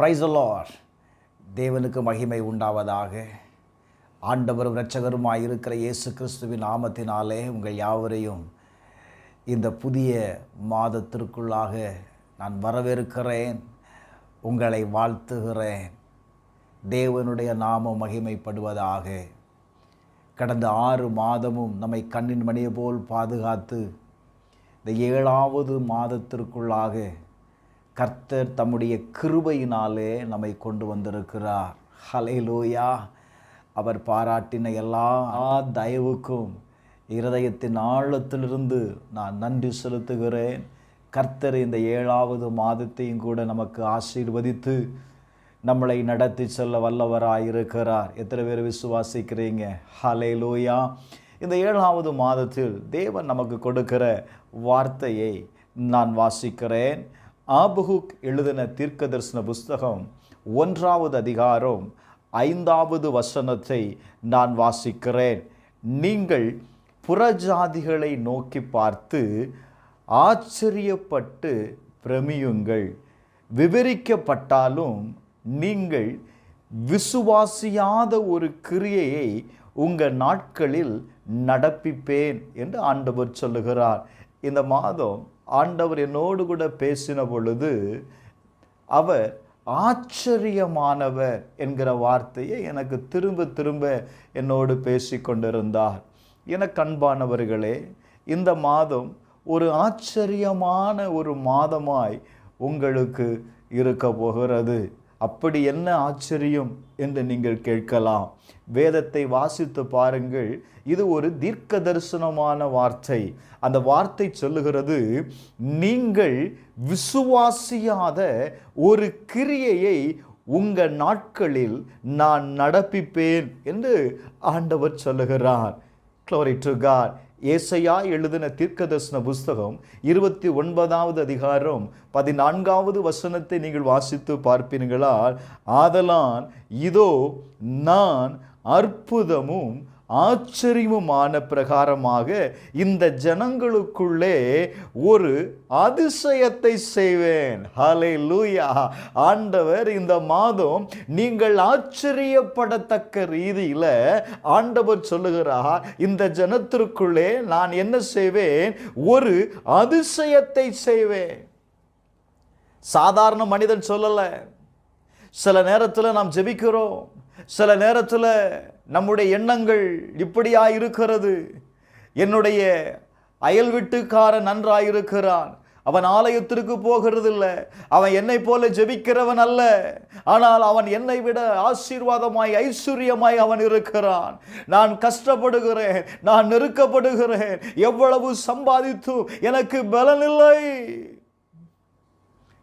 Praise the Lord. தேவனுக்கு மகிமை உண்டாவதாக. ஆண்டவரும் இரட்சகருமாய் இருக்கிற இயேசு கிறிஸ்துவின் நாமத்தினாலே உங்கள் யாவரையும் இந்த புதிய மாதத்திற்குள்ளாக நான் வரவேற்கிறேன். உங்களை வாழ்த்துகிறேன். தேவனுடைய நாமம் மகிமைப்படுவதாக. கடந்த 6 மாதமும் நம்மை கண்ணின் மணியை போல் பாதுகாத்து இந்த 7வது மாதத்திற்குள்ளாக கர்த்தர் தம்முடைய கிருபையினாலே நம்மை கொண்டு வந்திருக்கிறார். ஹல்லேலூயா. அவர் பாராட்டின எல்லா தயவுக்கும் இருதயத்தின் ஆழத்திலிருந்து நான் நன்றி செலுத்துகிறேன். கர்த்தர் இந்த 7வது மாதத்தையும் கூட நமக்கு ஆசீர்வதித்து நம்மளை நடத்தி செல்ல வல்லவராயிருக்கிறார். எத்தனை பேர் விசுவாசிக்கிறீங்க? ஹல்லேலூயா. இந்த 7வது மாதத்தில் தேவன் நமக்கு கொடுக்கிற வார்த்தையை நான் வாசிக்கிறேன். ஆபகுக் எழுதின தீர்க்கதரிசன புஸ்தகம் 1வது அதிகாரம் 5வது வசனத்தை நான் வாசிக்கிறேன். நீங்கள் புறஜாதிகளை நோக்கி பார்த்து ஆச்சரியப்பட்டு பிரமியுங்கள். விவரிக்கப்பட்டாலும் நீங்கள் விசுவாசியாத ஒரு கிரியையை உங்கள் நாட்களில் நடப்பிப்பேன் என்று ஆண்டவர் சொல்லுகிறார். இந்த மாதம் ஆண்டவர் என்னோடு கூட பேசின பொழுது அவர் ஆச்சரியமானவர் என்கிற வார்த்தையை எனக்கு திரும்ப திரும்ப என்னோடு பேசி கொண்டிருந்தார். எனக்கு அன்பானவர்களே, இந்த மாதம் ஒரு ஆச்சரியமான ஒரு மாதமாய் உங்களுக்கு இருக்க போகிறது. அப்படி என்ன ஆச்சரியம் என்று நீங்கள் கேட்கலாம். வேதத்தை வாசித்து பாருங்கள். இது ஒரு தீர்க்க தரிசனமான வார்த்தை. அந்த வார்த்தை சொல்லுகிறது, நீங்கள் விசுவாசியாத ஒரு கிரியையை உங்கள் நாட்களில் நான் நடப்பிப்பேன் என்று ஆண்டவர் சொல்லுகிறார். Glory to God. ஏசாயா எழுதின தீர்க்கதரிசன புஸ்தகம் 29வது அதிகாரம் 14வது வசனத்தை நீங்கள் வாசித்து பார்ப்பீர்களால், ஆதலால் இதோ நான் அற்புதமும் ஆச்சரியமுமான பிரகாரமாக இந்த ஜனங்களுக்குள்ளே ஒரு அதிசயத்தை செய்வேன். ஹல்லேலூயா. ஆண்டவர் இந்த மாதம் நீங்கள் ஆச்சரியப்படத்தக்க ரீதியில் ஆண்டவர் சொல்லுகிறார், இந்த ஜனத்திற்குள்ளே நான் என்ன செய்வேன்? ஒரு அதிசயத்தை செய்வேன். சாதாரண மனிதன் சொல்லல. சில நேரத்தில் நாம் ஜெபிக்கிறோம். சில நேரத்தில் நம்முடைய எண்ணங்கள் இப்படியா இருக்கிறது. என்னுடைய அயல் வீட்டுக்காரன் நன்றாயிருக்கிறான், அவன் ஆலயத்திற்கு போகிறதில்ல, அவன் என்னை போல ஜெபிக்கிறவன் அல்ல, ஆனால் அவன் என்னை விட ஆசீர்வாதமாய் ஐஸ்வர்யமாய் அவன் இருக்கிறான். நான் கஷ்டப்படுகிறேன், நான் நெருக்கப்படுகிறேன், எவ்வளவு சம்பாதித்தும் எனக்கு பலன் இல்லை,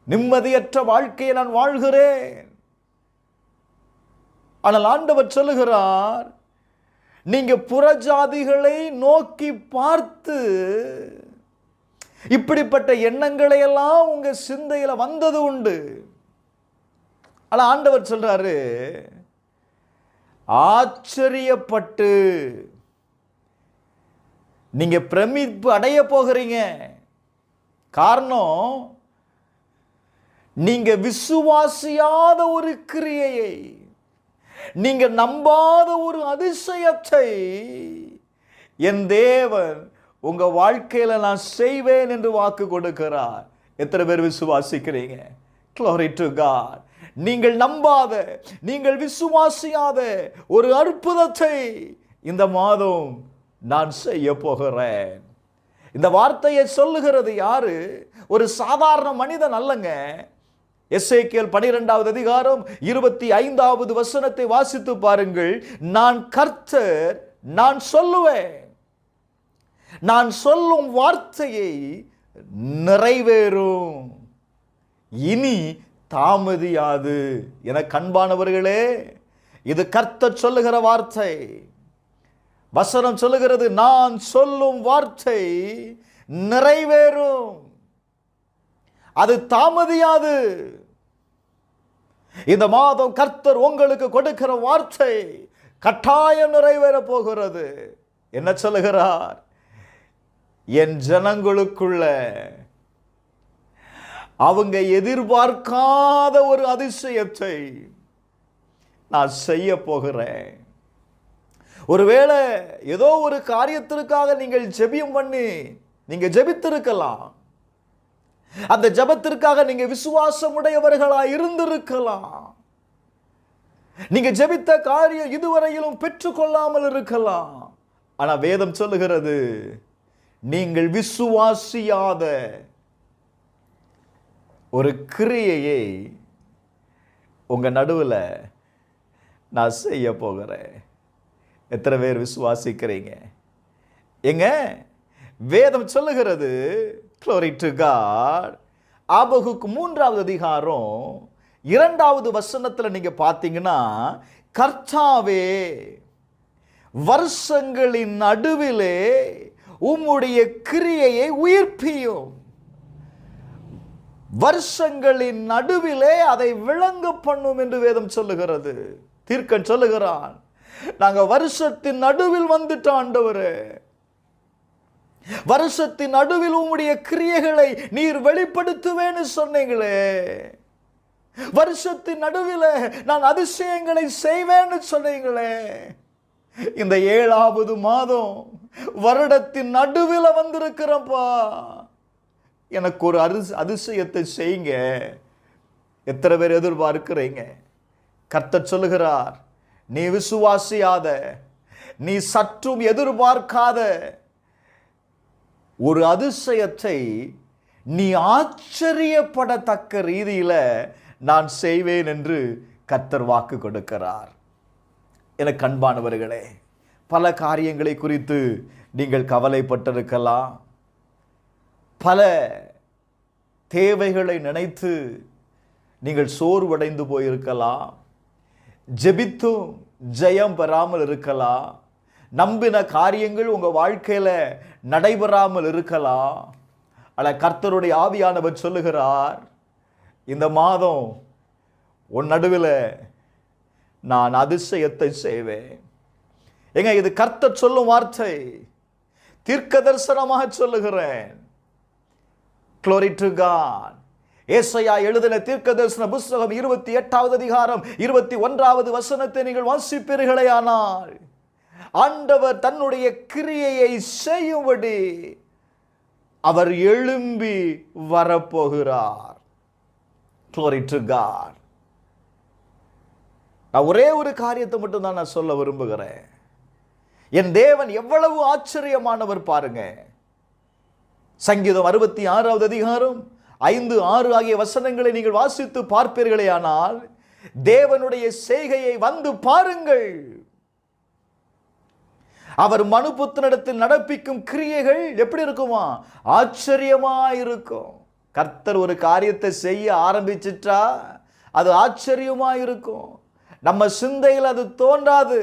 நிம்மதியற்ற வாழ்க்கையை நான் வாழ்கிறேன். ஆனால் ஆண்டவர் சொல்லுகிறார், நீங்க புறஜாதிகளை நோக்கி பார்த்து இப்படிப்பட்ட எண்ணங்களை எல்லாம் உங்க சிந்தையில வந்தது உண்டு. ஆனா ஆண்டவர் சொல்றாரு, ஆச்சரியப்பட்டு நீங்க பிரமிப்பு அடைய போகிறீங்க. காரணம், நீங்க விசுவாசியாத ஒரு கிரியையை, நீங்க நம்பாத ஒரு அதிசயத்தை என் தேவன் உங்க வாழ்க்கையில நான் செய்வேன் என்று வாக்கு கொடுக்கிறார். எத்தனை பேர் விசுவாசிக்கிறீங்க? Glory to God. நீங்கள் நம்பாத, நீங்கள் விசுவாசியாத ஒரு அற்புதத்தை இந்த மாதம் நான் செய்ய போகிறேன். இந்த வார்த்தையை சொல்லுகிறது யாரு? ஒரு சாதாரண மனிதன் அல்லங்க. எசேக்கியேல் 12வது அதிகாரம் 25வது வசனத்தை வாசித்து பாருங்கள். நான் கர்த்தர், நான் சொல்லுவேன், நான் சொல்லும் வார்த்தையை நிறைவேறும், இனி தாமதியாது. என அன்பானவர்களே, இது கர்த்தர் சொல்லுகிற வார்த்தை. வசனம் சொல்லுகிறது, நான் சொல்லும் வார்த்தை நிறைவேறும், அது தாமதியாது. இந்த மாதம் கர்த்தர் உங்களுக்கு கொடுக்கிற வார்த்தை கட்டாயம் நிறைவேற போகிறது. என்ன சொல்லுகிறார்? என் ஜனங்களுக்குள்ள அவங்க எதிர்பார்க்காத ஒரு அதிசயத்தை நான் செய்ய போகிறேன். ஒருவேளை ஏதோ ஒரு காரியத்திற்காக நீங்கள் ஜெபியம் பண்ணி நீங்க ஜெபித்திருக்கலாம். அந்த ஜெபத்திற்காக நீங்க விசுவாசம் உடையவர்களா இருந்திருக்கலாம். நீங்க ஜெபித்த காரியம் இதுவரையிலும் பெற்றுக்கொள்ளாமல் இருக்கலாம். ஆனா வேதம் சொல்லுகிறது, நீங்கள் விசுவாசியாத ஒரு கிரியையை உங்க நடுவுல நான் செய்ய போகிறேன். எத்தனை பேர் விசுவாசிக்கிறீங்க? எங்க வேதம் சொல்லுகிறது, glory to God. ஆபகுக்கு 3வது அதிகாரம் 2வது வசனத்துல நீங்க பார்த்தீங்கன்னா, கர்த்தாவே வருஷங்களின் நடுவிலே உம்முடைய கிரியையை உயிர்ப்பியும். வருஷங்களின் நடுவிலே அதை விளங்க பண்ணும் என்று வேதம் சொல்லுகிறது. தீர்க்கன் சொல்லுகிறான், நாங்க வருஷத்தின் நடுவில் வந்துட்டோம் ஆண்டவரே. வருஷத்தின் நடுவில் உம்முடைய கிரியைகளை நீர் வெளிப்படுத்துவேன்னு சொன்னீங்களே. வருஷத்தின் நடுவில் நான் அதிசயங்களை செய்வேன்னு சொன்னீங்களே. இந்த 7வது மாதம் வருடத்தின் நடுவில் வந்திருக்கிறப்பா, எனக்கு ஒரு அதிசயத்தை செய்யுங்க. எத்தனை பேர் எதிர்பார்க்கிறீங்க? கர்த்தர் சொல்லுகிறார், நீ விசுவாசியாத, நீ சற்றும் எதிர்பார்க்காத ஒரு அதிசயத்தை நீ ஆச்சரியப்படத்தக்க ரீதியில நான் செய்வேன் என்று கர்த்தர் வாக்கு கொடுக்கிறார். எனக்கு அன்பானவர்களே, பல காரியங்களை குறித்து நீங்கள் கவலைப்பட்டிருக்கலாம். பல தேவைகளை நினைத்து நீங்கள் சோர்வடைந்து போயிருக்கலாம். ஜெபித்தும் ஜெயம் பெறாமல் இருக்கலாம். நம்பின காரியங்கள் உங்க வாழ்க்கையில நடைபெறாமல் இருக்கலாம். ஆனால் கர்த்தருடைய ஆவியானவர் சொல்லுகிறார், இந்த மாதம் உன் நடுவில் நான் அதிசயத்தை செய்வேன். எங்க இது கர்த்தர் சொல்லும் வார்த்தை, தீர்க்க தரிசனமாக சொல்லுகிறேன். glory to God. ஏசாயா எழுதின தீர்க்க தரிசன புத்தகம் 28வது அதிகாரம் 21வது வசனத்தை நீங்கள் வாசிப்பீர்களேயானால், ஆண்டவர் தன்னுடைய கிரியையை செய்யும்படி அவர் எழும்பி வரப்போகிறார். glory to God. நான் ஒரே ஒரு காரியத்தை மட்டும் தான் நான் சொல்ல விரும்புகிறேன். என் தேவன் எவ்வளவு ஆச்சரியமானவர் பாருங்க. சங்கீதம் 66வது அதிகாரம் 5, 6 ஆகிய வசனங்களை நீங்கள் வாசித்து பார்ப்பீர்களேயானால், தேவனுடைய செய்கையை வந்து பாருங்கள். அவர் மனுபுத்திரனிடத்தில் நடப்பிக்கும் கிரியைகள் எப்படி இருக்குமா? ஆச்சரியமா இருக்கும். கர்த்தர் ஒரு காரியத்தை செய்ய ஆரம்பிச்சிட்டா அது ஆச்சரியமா இருக்கும். நம்ம சிந்தையில் அது தோன்றாது,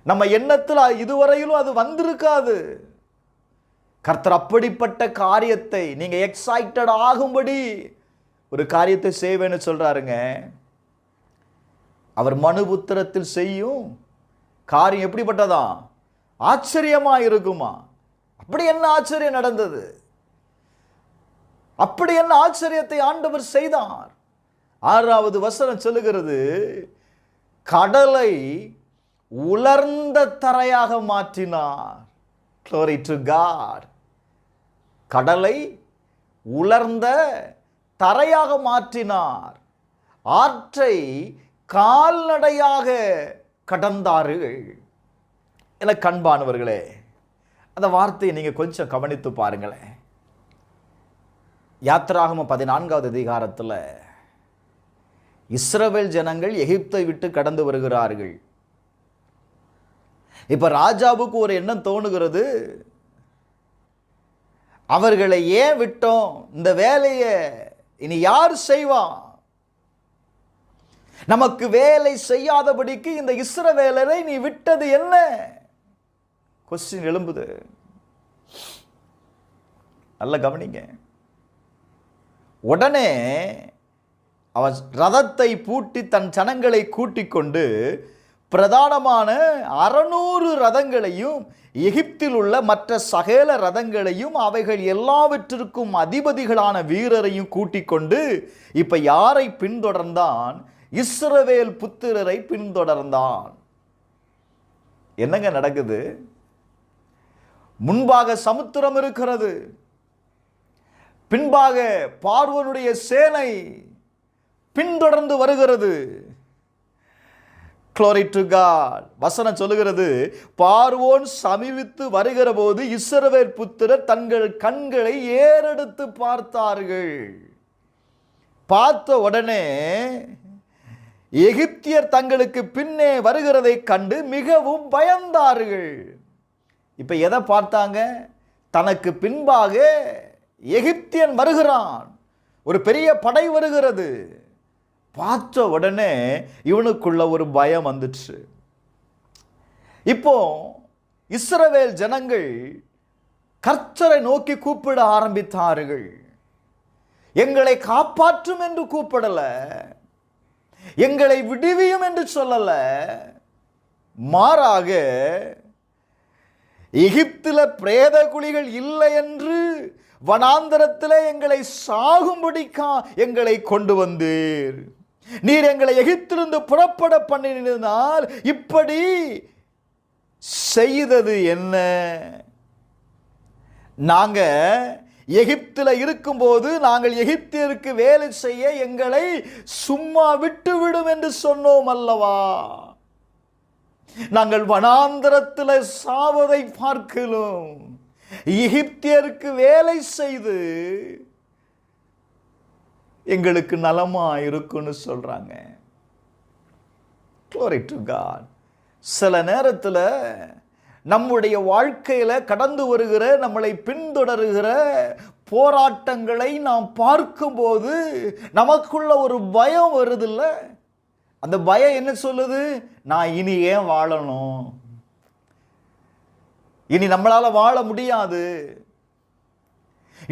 நம்ம எண்ணத்தில் இதுவரையிலும் அது வந்திருக்காது. கர்த்தர் அப்படிப்பட்ட காரியத்தை நீங்க எக்ஸைட்டட் ஆகும்படி ஒரு காரியத்தை செய்வேன்னு சொல்றாருங்க. அவர் மனுபுத்திரத்தில் செய்யும் காரியம் எப்படிப்பட்டதா? ஆச்சரியமா இருக்குமா? அப்படி என்ன ஆச்சரியம் நடந்தது? அப்படி என்ன ஆச்சரியத்தை ஆண்டவர் செய்தார்? 6வது வசனம் சொல்லுகிறது, கடலை உலர்ந்த தரையாக மாற்றினார். glory to God. கடலை உலர்ந்த தரையாக மாற்றினார். ஆற்றை கால்நடையாக கடந்தார்கள். என கண்பானவர்களே, அந்த வார்த்தையை நீங்க கொஞ்சம் கவனித்து பாருங்களேன். யாத்திராகமம் 14வது அதிகாரத்தில் இஸ்ரவேல் ஜனங்கள் எகிப்தை விட்டு கடந்து வருகிறார்கள். இப்ப ராஜாவுக்கு ஒரு எண்ணம் தோணுகிறது, அவர்களை ஏன் விட்டோம்? இந்த வேலையை இனி யார் செய்வா? நமக்கு வேலை செய்யாதபடிக்கு இந்த இஸ்ரவேலரை நீ விட்டது என்ன? கொஸ்டின் எழும்புது. நல்ல கவனிங்க. உடனே அவன் ரதத்தை பூட்டி தன் ஜனங்களை கூட்டிக் கொண்டு பிரதானமான 600 ரதங்களையும் எகிப்தில் உள்ள மற்ற சகல ரதங்களையும் அவைகள் எல்லாவற்றிற்கும் அதிபதிகளான வீரரையும் கூட்டிக் கொண்டு இப்ப யாரை பின்தொடர்ந்தான்? இஸ்ரவேல் புத்திரரை பின்தொடர்ந்தான். என்னங்க நடக்குது? முன்பாக சமுத்திரம் இருக்கிறது, பின்பாக பார்வோனுடைய சேனை பின்தொடர்ந்து வருகிறது. Glory to God. வசனம் சொல்லுகிறது, பார்வோன் சமீபித்து வருகிற போது இஸ்ரவேல் புத்திரர் தங்கள் கண்களை ஏறெடுத்து பார்த்தார்கள். பார்த்த உடனே எகிப்தியர் தங்களுக்கு பின்னே வருகிறதை கண்டு மிகவும் பயந்தார்கள். இப்ப எதை பார்த்தாங்க? தனக்கு பின்பாக எகிப்தியன் வருகிறான், ஒரு பெரிய படை வருகிறது. பார்த்த உடனே இவனுக்குள்ள ஒரு பயம் வந்துச்சு. இப்போ இஸ்ரவேல் ஜனங்கள் கர்த்தரை நோக்கி கூப்பிட ஆரம்பித்தார்கள். எங்களை காப்பாற்றும் என்று கூப்பிடல, எங்களை விடுவியும் என்று சொல்லல, மாறாக எகிப்தில பிரேத குழிகள் இல்லை என்று வனாந்தரத்தில் எங்களை சாகும்படிக்கா எங்களை கொண்டு வந்தீர். நீர் எங்களை எகிப்திலிருந்து புறப்பட பண்ணினால் இப்படி செய்தது என்ன? நாங்க எகிப்தில் இருக்கும்போது நாங்கள் எகிப்தியருக்கு வேலை செய்ய எங்களை சும்மா விட்டுவிடும் என்று சொன்னோம் அல்லவா? நாங்கள் வனாந்தரத்தில் சாவதை பார்க்கிறோம், எகிப்தியருக்கு வேலை செய்து எங்களுக்கு நலமா இருக்குன்னு சொல்றாங்க. Glory to God. சில நேரத்தில் நம்முடைய வாழ்க்கையில கடந்து வருகிற நம்மளை பின்தொடருகிற போராட்டங்களை நாம் பார்க்கும்போது நமக்குள்ள ஒரு பயம் வருதில்ல? அந்த பயம் என்ன சொல்லுது? நான் இனி ஏன் வாழணும்? இனி நம்மளால வாழ முடியாது,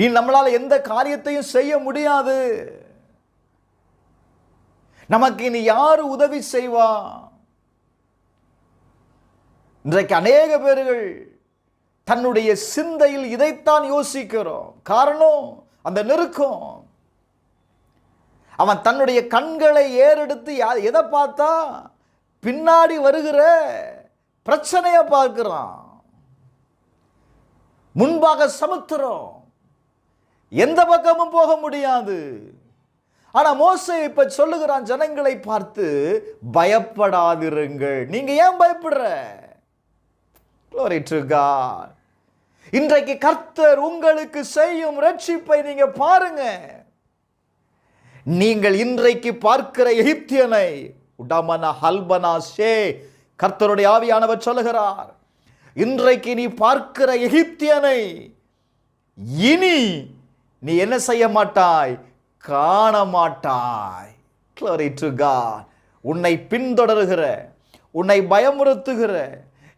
இனி நம்மளால எந்த காரியத்தையும் செய்ய முடியாது, நமக்கு இனி யாரு உதவி செய்வா? இன்றைக்கு அநேக பேர்கள் தன்னுடைய சிந்தையில் இதைத்தான் யோசிக்கிறோம். காரணம் அந்த நெருக்கம். அவன் தன்னுடைய கண்களை ஏறெடுத்து எதை பார்த்தா? பின்னாடி வருகிற பிரச்சனையை பார்க்கிறான். முன்பாக சமுத்திரம், எந்த பக்கமும் போக முடியாது. ஆனா மோசே இப்ப சொல்லுகிறான் ஜனங்களை பார்த்து, பயப்படாதிருங்கள். நீங்க ஏன் பயப்படுற? Glory to God. இன்றைக்கு கர்த்தர் உங்களுக்கு செய்யும் ரட்சிப்பை நீங்க பாருங்க. நீங்கள் இன்றைக்கு பார்க்கிற எகிப்தியனை உடமன ஹல்பனா ஷே, கர்த்தருடைய ஆவியானவர் சொல்லுகிறார், இன்றைக்கு நீ பார்க்கிற எகிப்தியனை இனி நீ என்ன செய்ய மாட்டாய்? காண மாட்டாய். Glory to God. உன்னை பின்தொடருகிற, உன்னை பயமுறுத்துகிற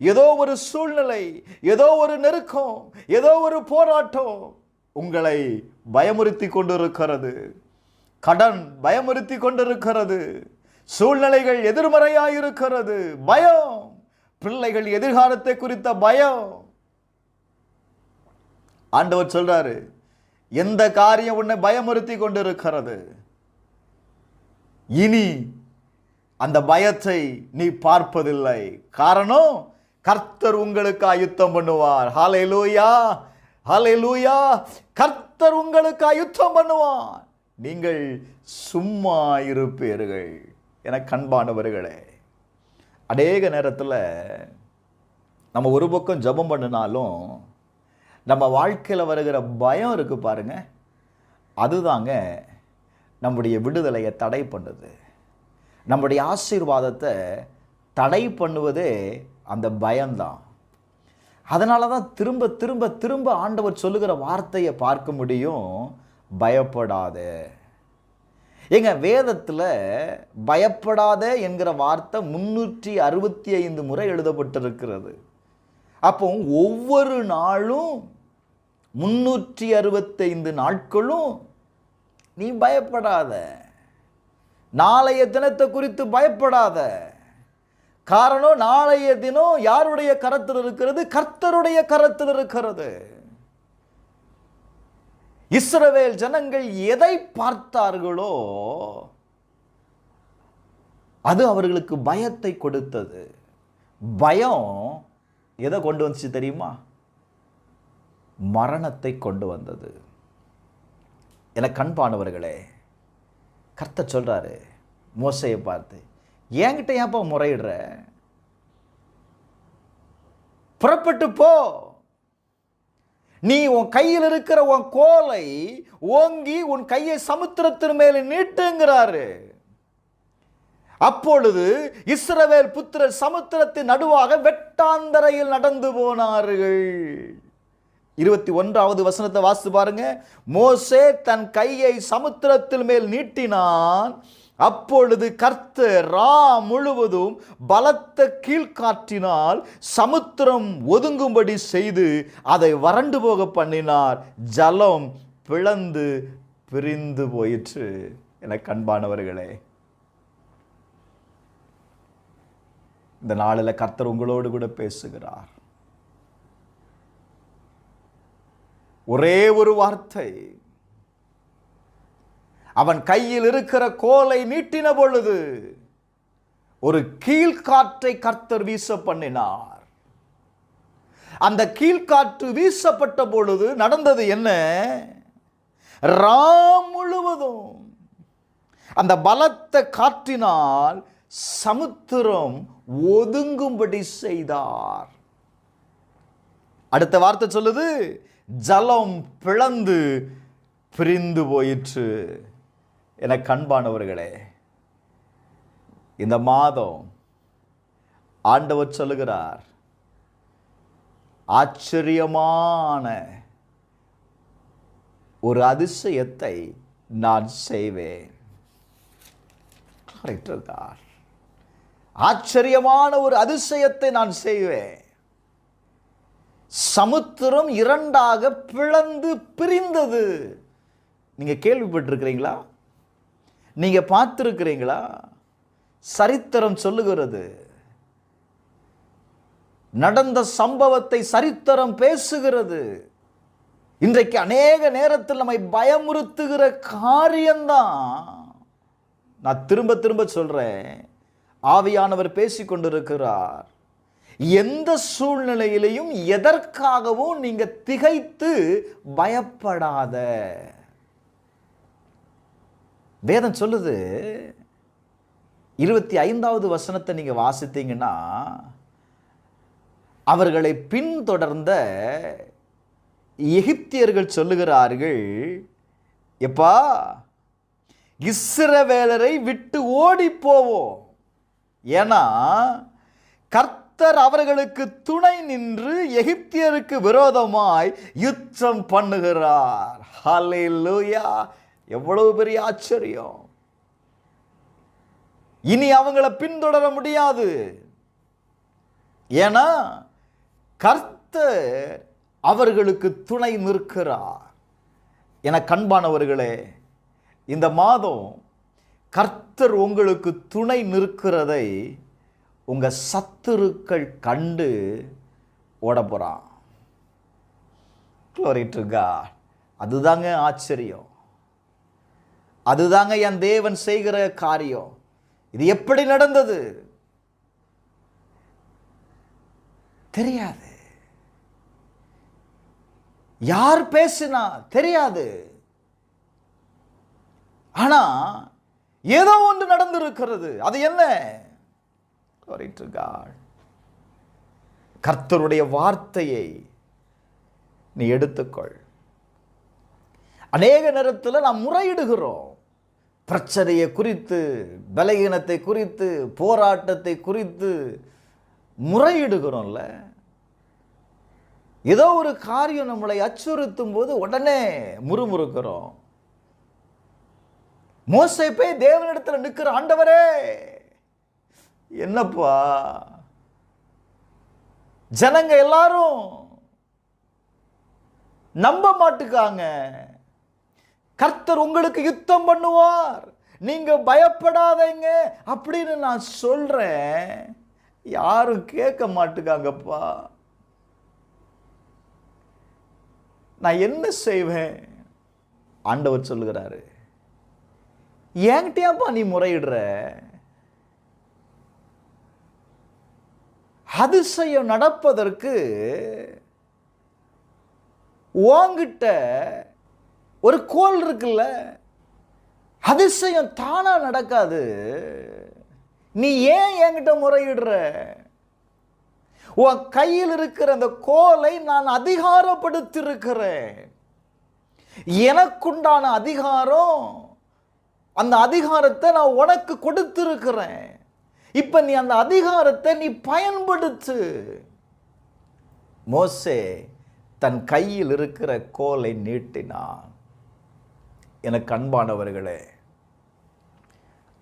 ஏதோ ஒரு சூழ்நிலை, ஏதோ ஒரு நெருக்கம், ஏதோ ஒரு போராட்டம் உங்களை பயமுறுத்தி கொண்டிருக்கிறது. கடன் பயமுறுத்தி கொண்டிருக்கிறது, சூழ்நிலைகள் எதிர்மறையாயிருக்கிறது, பயம், பிள்ளைகள் எதிர்காலத்தை குறித்த பயம். ஆண்டவர் சொல்றாரு, எந்த காரியம் உன்னை பயமுறுத்தி கொண்டிருக்கிறது, இனி அந்த பயத்தை நீ பார்ப்பதில்லை. காரணம், கர்த்தர் உங்களுக்கு யுத்தம் பண்ணுவார். ஹல்லேலூயா, ஹல்லேலூயா. கர்த்தர் உங்களுக்கு யுத்தம் பண்ணுவார், நீங்கள் சும்மா இருப்பீர்கள். என கண்பானவர்களே, அநேக நேரத்தில் நம்ம ஒரு பக்கம் ஜெபம் பண்ணினாலும் நம்ம வாழ்க்கையில் வருகிற பயம் இருக்கு பாருங்க, அதுதாங்க நம்முடைய விடுதலையை தடை பண்ணுது. நம்முடைய ஆசீர்வாதத்தை தடை பண்ணுவதே அந்த பயம்தான். அதனால தான் திரும்ப திரும்ப திரும்ப ஆண்டவர் சொல்லுகிற வார்த்தையை பார்க்க முடியும், பயப்படாத. எங்க வேதத்தில் பயப்படாத என்கிற வார்த்தை 365 முறை எழுதப்பட்டிருக்கிறது. அப்போ ஒவ்வொரு நாளும் 365 நாட்களும் நீ பயப்படாத, நாளைய தினத்தை குறித்து பயப்படாத, காரணம், நாளைய தினம் யாருடைய கரத்தில் இருக்கிறது? கர்த்தருடைய கரத்தில் இருக்கிறது. இஸ்ரவேல் ஜனங்கள் எதை பார்த்தார்களோ அது அவர்களுக்கு பயத்தை கொடுத்தது. பயம் எதை கொண்டு வந்துச்சு தெரியுமா? மரணத்தை கொண்டு வந்தது. எனக்கு அன்பானவர்களே, கர்த்தர் சொல்றாரு மோசேயை பார்த்து, என்கிட்ட ஏன்ப்பா முறையிடுற? புறப்பட்டு போ. நீ உன் கையில் இருக்கிற உன் கோலை ஓங்கி உன் கையை சமுத்திரத்தின் மேலே நீட்டுங்கிறாரு. அப்பொழுது இஸ்ரவேல் புத்திரர் சமுத்திரத்தின் நடுவாக வெட்டாந்தரையில் நடந்து போனார்கள். 21வது வசனத்தை வாசித்து பாருங்க. மோசே தன் கையை சமுத்திரத்தின் மேல் நீட்டினான். அப்பொழுது கர்த்தர் முழுவதும் பலத்த கீழ்காற்றினால் சமுத்திரம் ஒதுங்கும்படி செய்து அதை வறண்டு போக பண்ணினார். ஜலம் பிளந்து பிரிந்து போயிற்று. எனக்கு அன்பானவர்களே, இந்த நாளில் கர்த்தர் உங்களோடு கூட பேசுகிறார். ஒரே ஒரு வார்த்தை. அவன் கையில் இருக்கிற கோலை நீட்டின பொழுது ஒரு கீழ்காற்றை கர்த்தர் வீச பண்ணினார். அந்த கீழ்காற்று வீசப்பட்ட பொழுது நடந்தது என்ன? முழுவதும் அந்த பலத்த காற்றினால் சமுத்திரம் ஒதுங்கும்படி செய்தார். அடுத்த வார்த்தை சொல்லுது, ஜலம் பிளந்து பிரிந்து போயிற்று. எனக்கு அன்பானவர்களே, இந்த மாதம் ஆண்டவர் சொல்லுகிறார், ஆச்சரியமான ஒரு அதிசயத்தை நான் செய்வேன். ஆச்சரியமான ஒரு அதிசயத்தை நான் செய்வேன். சமுத்திரம் இரண்டாக பிளந்து பிரிந்தது. நீங்க கேள்விப்பட்டிருக்கிறீங்களா? நீங்க பார்த்திருக்கிறீங்களா? சரித்திரம் சொல்லுகிறது. நடந்த சம்பவத்தை சரித்திரம் பேசுகிறது. இன்றைக்கு அநேக நேரத்தில் நம்மை பயமுறுத்துகிற காரியம்தான். நான் திரும்ப திரும்ப சொல்றேன், ஆவியானவர் பேசிக் கொண்டிருக்கிறார். எந்த சூழ்நிலையிலையும் எதற்காகவும் நீங்க திகைத்து பயப்படாத. வேதம் சொல்லுது, 25வது வசனத்தை நீங்க வாசித்தீங்கன்னா, அவர்களை பின்தொடர்ந்த எகிப்தியர்கள் சொல்லுகிறார்கள், எப்பா இஸ்ரவேலரை விட்டு ஓடி போவோம், ஏன்னா கர்த்தர் அவர்களுக்கு துணை நின்று எகிப்தியருக்கு விரோதமாய் யுத்தம் பண்ணுகிறார். ஹல்லேலூயா! எவ்வளவு பெரிய ஆச்சரியம்! இனி அவங்கள பின்தொடர முடியாது. ஏன்னா கர்த்தர் அவர்களுக்கு துணை நிற்கிறார். என கண்பானவர்களே, இந்த மாதம் கர்த்தர் உங்களுக்கு துணை நிற்கிறதை உங்க சத்துருக்கள் கண்டு ஓட போறான். Glory to God. அதுதாங்க ஆச்சரியம். அதுதாங்க என் தேவன் செய்கிற காரியம். இது எப்படி நடந்தது தெரியாது. யார் பேசினா தெரியாது. ஆனா ஏதோ ஒன்று நடந்திருக்கிறது. அது என்ன? Glory to God. கர்த்தருடைய வார்த்தையை நீ எடுத்துக்கொள். அநேக நேரத்தில் நாம் முறையிடுகிறோம். பிரச்சனையை குறித்து, பலகீனத்தை குறித்து, போராட்டத்தை குறித்து முறையிடுகிறோம்ல. ஏதோ ஒரு காரியம் நம்மளை அச்சுறுத்தும் போது உடனே முறுமுறுக்கிறோம். மோசே போய் தேவனிடத்தில் நிற்கிற, ஆண்டவரே என்னப்பா, ஜனங்க எல்லாரும் நம்ப மாட்டுக்காங்க, கர்த்தர் உங்களுக்கு யுத்தம் பண்ணுவார், நீங்க பயப்படாதீங்க அப்படின்னு நான் சொல்றேன். யாரும் கேட்க மாட்டுக்காங்கப்பா. நான் என்ன செய்வேன்? ஆண்டவர் சொல்லுகிறாரு, என்கிட்டயாப்பா நீ முறையிடுற? அதிசயம் நடப்பதற்கு உன்கிட்ட ஒரு கோல் இருக்குல்ல, அதிசயம் தானா நடக்காது. நீ ஏன் என்கிட்ட முறையிடுற? உன் கையில் இருக்கிற அந்த கோலை நான் அதிகாரப்படுத்தியிருக்கிறேன். எனக்குண்டான அதிகாரம், அந்த அதிகாரத்தை நான் உனக்கு கொடுத்திருக்கிறேன். இப்ப நீ அந்த அதிகாரத்தை நீ பயன்படுத்து. மோசே தன் கையில் இருக்கிற கோலை நீட்டினான். எனக்கு அன்பானவர்களே,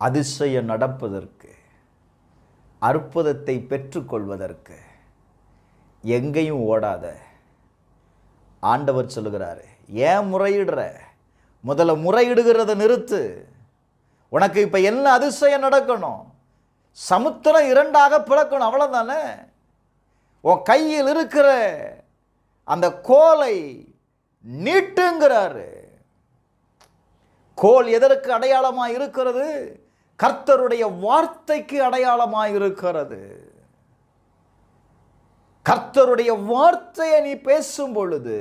அதிசயம் நடப்பதற்கு, அற்புதத்தை பெற்றுக்கொள்வதற்கு எங்கேயும் ஓடாத. ஆண்டவர் சொல்லுகிறாரு, ஏன் முறையிடுற? முதல்ல முறையிடுகிறத நிறுத்து. உனக்கு இப்ப என்ன அதிசயம் நடக்கணும்? சமுத்திரம் இரண்டாக பிளக்கணும், அவ்வளவுதானே. உன் கையில் இருக்கிற அந்த கோலை நீட்டுங்கிறாரு. கோல் எதற்கு அடையாளமாய் இருக்கிறது? கர்த்தருடைய வார்த்தைக்கு அடையாளமாய் இருக்கிறது. கர்த்தருடைய வார்த்தையை நீ பேசும் பொழுது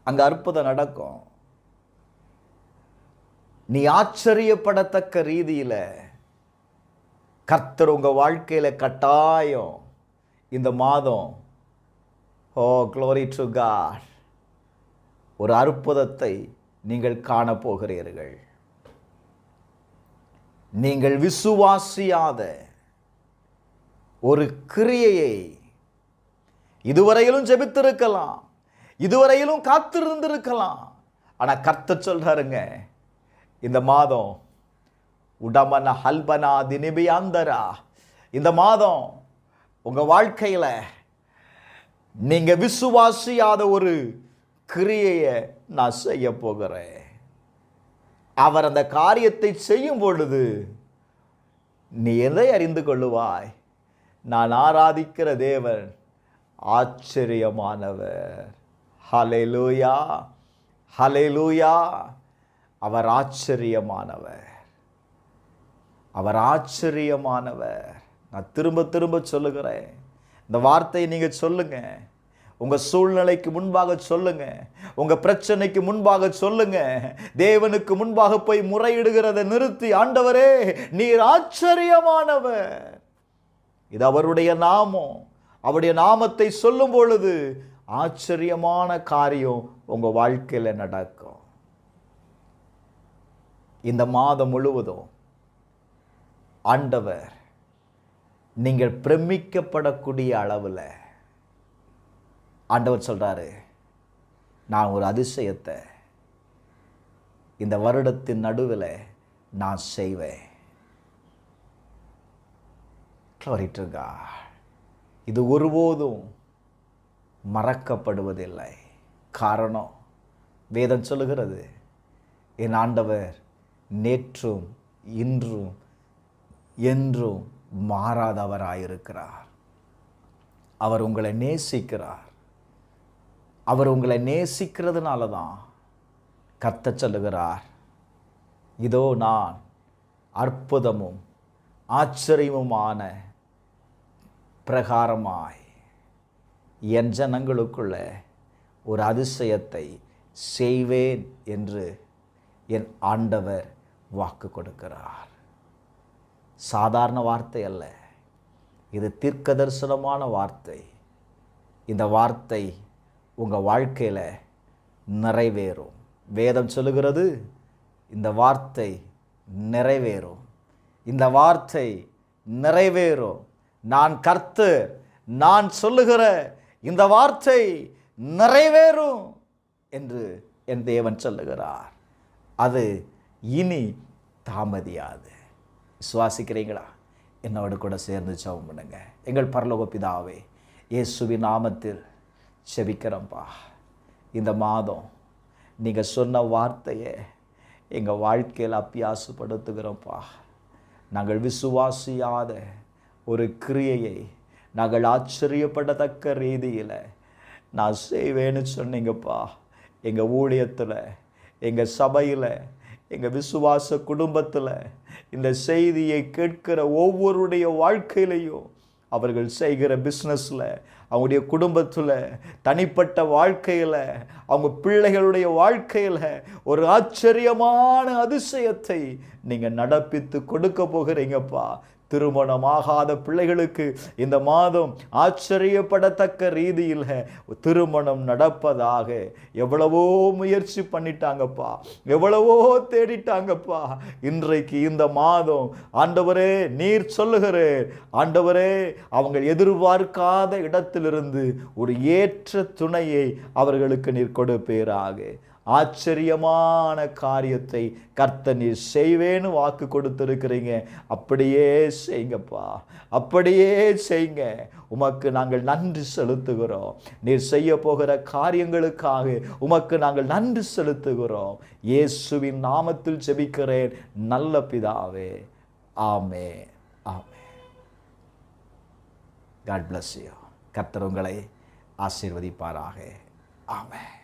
அங்க அற்புதம் நடக்கும். நீ ஆச்சரியப்படத்தக்க ரீதியில கர்த்தர் உங்க வாழ்க்கையில கட்டாயம் இந்த மாதம், ஓ glory to God, ஒரு அற்புதத்தை நீங்கள் காணப்போகிறீர்கள். நீங்கள் விசுவாசியாத ஒரு கிரியையை இதுவரையிலும் ஜெபித்திருக்கலாம், இதுவரையிலும் காத்திருந்திருக்கலாம். ஆனா கர்த்தர் சொல்றாருங்க, இந்த மாதம் உடமன ஹல்பனா தினிபியாந்தரா, இந்த மாதம் உங்க வாழ்க்கையில நீங்க விசுவாசியாத ஒரு கிரியையை நான் செய்ய போகிறேன். அவர் அந்த காரியத்தை செய்யும் பொழுது நீ எதை அறிந்து கொள்ளுவாய்? நான் ஆராதிக்கிற தேவன் ஆச்சரியமானவர். ஹல்லேலூயா, ஹல்லேலூயா. அவர் ஆச்சரியமானவர், அவர் ஆச்சரியமானவர். நான் திரும்ப திரும்ப சொல்லுகிறேன், இந்த வார்த்தையை நீங்க சொல்லுங்க. உங்க சூழ்நிலைக்கு முன்பாக சொல்லுங்க, உங்க பிரச்சனைக்கு முன்பாக சொல்லுங்க. தேவனுக்கு முன்பாக போய் முறையிடுகிறதை நிறுத்தி, ஆண்டவரே நீர் ஆச்சரியமானவர். இது அவருடைய நாமம். அவருடைய நாமத்தை சொல்லும் பொழுது ஆச்சரியமான காரியம் உங்க வாழ்க்கையில நடக்கும். இந்த மாதம் முழுவதும் ஆண்டவர் நீங்கள் பிரமிக்கப்படக்கூடிய அளவில் ஆண்டவர் சொல்றாரு, நான் ஒரு அதிசயத்தை இந்த வருடத்தின் நடுவில் நான் செய்வேன். Glory to God. இது ஒருபோதும் மறக்கப்படுவதில்லை. காரணம், வேதம் சொல்லுகிறது, என் ஆண்டவர் நேற்றும் இன்றும் என்றும் மாறாதவராயிருக்கிறார். அவர் உங்களை நேசிக்கிறார். அவர் உங்களை நேசிக்கிறதுனால தான் கர்த்தர் சொல்லுகிறார், இதோ நான் அற்புதமும் ஆச்சரியமுமான பிரகாரமாய் என் ஜனங்களுக்குள்ள ஒரு அதிசயத்தை செய்வேன் என்று என் ஆண்டவர் வாக்கு கொடுக்கிறார். சாதாரண வார்த்தை அல்ல, இது தீர்க்கதரிசனமான வார்த்தை. இந்த வார்த்தை உங்கள் வாழ்க்கையில் நிறைவேறும். வேதம் சொல்லுகிறது, இந்த வார்த்தை நிறைவேறும், இந்த வார்த்தை நிறைவேறும். நான் கர்த்தர், நான் சொல்லுகிற இந்த வார்த்தை நிறைவேறும் என்று என் தேவன் சொல்லுகிறார். அது இனி தாமதியாது. விசுவாசிக்கிறீங்களா? என்னோடு கூட சேர்ந்து ஜெபம் பண்ணுங்க. எங்கள் பரலோக பிதாவே, இயேசுவின் நாமத்தில் செபிக்கிறோம்ப்பா. இந்த மாதம் நீங்கள் சொன்ன வார்த்தையை எங்கள் வாழ்க்கையில் அபியாசப்படுத்துகிறோம்ப்பா. நாங்கள் விசுவாசியாத ஒரு கிரியையை நாங்கள் ஆச்சரியப்படத்தக்க ரீதியில் நான் செய்வேன்னு சொன்னீங்கப்பா. எங்கள் ஊழியத்தில், எங்கள் சபையில், எங்கள் விசுவாச குடும்பத்தில் இந்த செய்தியை கேட்கிற ஒவ்வொருடைய வாழ்க்கையிலையும், அவர்கள் செய்கிற பிஸ்னஸில், அவங்களுடைய குடும்பத்தில், தனிப்பட்ட வாழ்க்கையில், அவங்க பிள்ளைகளுடைய வாழ்க்கையில் ஒரு ஆச்சரியமான அதிசயத்தை நீங்கள் நடப்பித்து கொடுக்க போகிறீங்கப்பா. திருமணமாகாத பிள்ளைகளுக்கு இந்த மாதம் ஆச்சரியப்படத்தக்க ரீதியில் திருமணம் நடப்பதாக. எவ்வளவோ முயற்சி பண்ணிட்டாங்கப்பா, எவ்வளவோ தேடிட்டாங்கப்பா. இன்றைக்கு இந்த மாதம் ஆண்டவரே நீர் சொல்லுகிறேன், ஆண்டவரே அவங்க எதிர்பார்க்காத இடத்திலிருந்து ஒரு ஏற்ற துணையை அவர்களுக்கு நீர் கொடுப்பீராக. ஆச்சரியமான காரியத்தை கர்த்தர் நீர் செய்வேன்னு வாக்கு கொடுத்திருக்கிறீங்க. அப்படியே செய்யுங்கப்பா, அப்படியே செய்யுங்க. உமக்கு நாங்கள் நன்றி செலுத்துகிறோம். நீர் செய்ய போகிற காரியங்களுக்காக உமக்கு நாங்கள் நன்றி செலுத்துகிறோம். இயேசுவின் நாமத்தில் ஜெபிக்கிறேன் நல்ல பிதாவே, ஆமென், ஆமென். God bless you. கர்த்தர் உங்களை ஆசீர்வதிப்பாராக. ஆமென்.